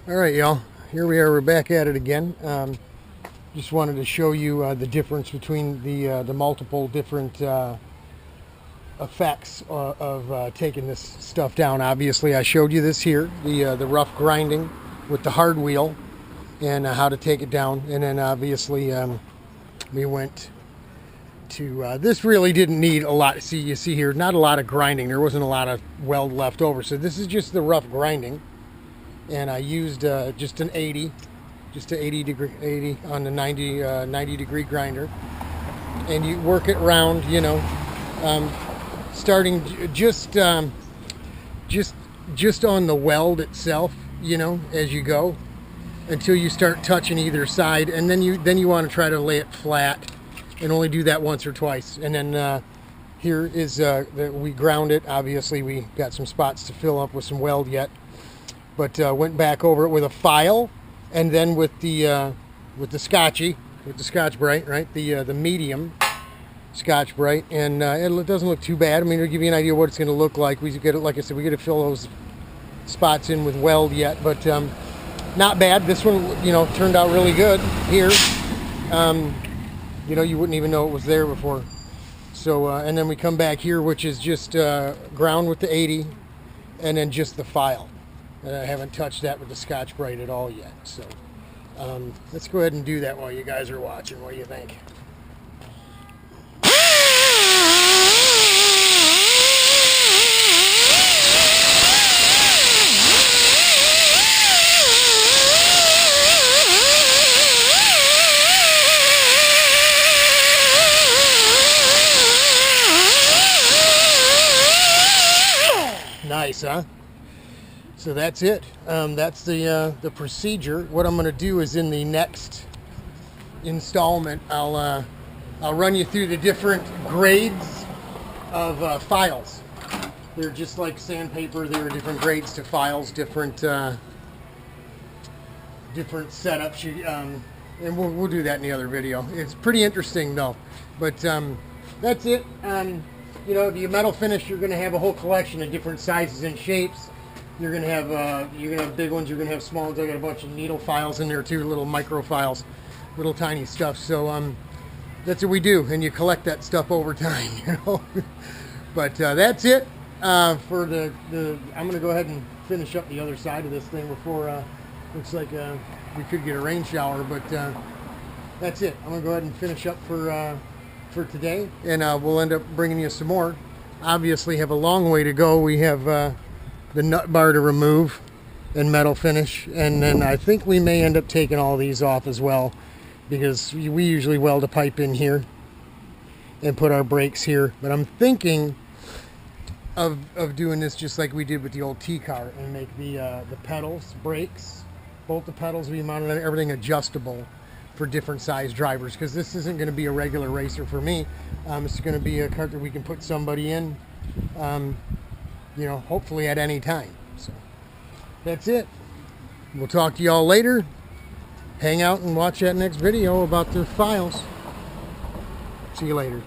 All right, y'all. Here we are. We're back at it again. Just wanted to show you the difference between the multiple different effects of taking this stuff down. Obviously, I showed you this here, the rough grinding with the hard wheel, and how to take it down. And then obviously we went to this. Really didn't need a lot. See, you see here, not a lot of grinding. There wasn't a lot of weld left over. So this is just the rough grinding. And I used just an 80, just an 80 on the 90 degree grinder, and you work it round, you know, starting just on the weld itself, you know, as you go, until you start touching either side, and then you want to try to lay it flat, and only do that once or twice. And then here is we ground it. Obviously, we got some spots to fill up with some weld yet. But went back over it with a file, and then with the Scotchbrite, right? The medium Scotchbrite, and it doesn't look too bad. I mean, to give you an idea of what it's going to look like, we get it. Like I said, we got to fill those spots in with weld yet, but not bad. This one, you know, turned out really good here. You know, you wouldn't even know it was there before. So, and then we come back here, which is just ground with the 80, and then just the file. And I haven't touched that with the Scotchbrite at all yet. So let's go ahead and do that while you guys are watching. What do you think? Nice, huh? So that's it. That's the procedure. What I'm going to do is in the next installment, I'll run you through the different grades of files. They're just like sandpaper. There are different grades to files, different setups. And we'll do that in the other video. It's pretty interesting though. But that's it. You know, the metal finish, you're going to have a whole collection of different sizes and shapes. You're gonna have big ones. You're gonna have small ones. I got a bunch of needle files in there too, little micro files, little tiny stuff. So that's what we do, and you collect that stuff over time, you know. But that's it for the. I'm gonna go ahead and finish up the other side of this thing before looks like we could get a rain shower. But that's it. I'm gonna go ahead and finish up for today, and we'll end up bringing you some more. Obviously, have a long way to go. We have. The nut bar to remove and metal finish, and then I think we may end up taking all these off as well, because we usually weld a pipe in here and put our brakes here. But I'm thinking of doing this just like we did with the old T-car, and make the pedals, brakes, both the pedals be mounted on everything adjustable for different size drivers, because this isn't going to be a regular racer for me. It's going to be a cart that we can put somebody in, you know, hopefully at any time. So that's it. We'll talk to y'all later. Hang out and watch that next video about the files. See you later.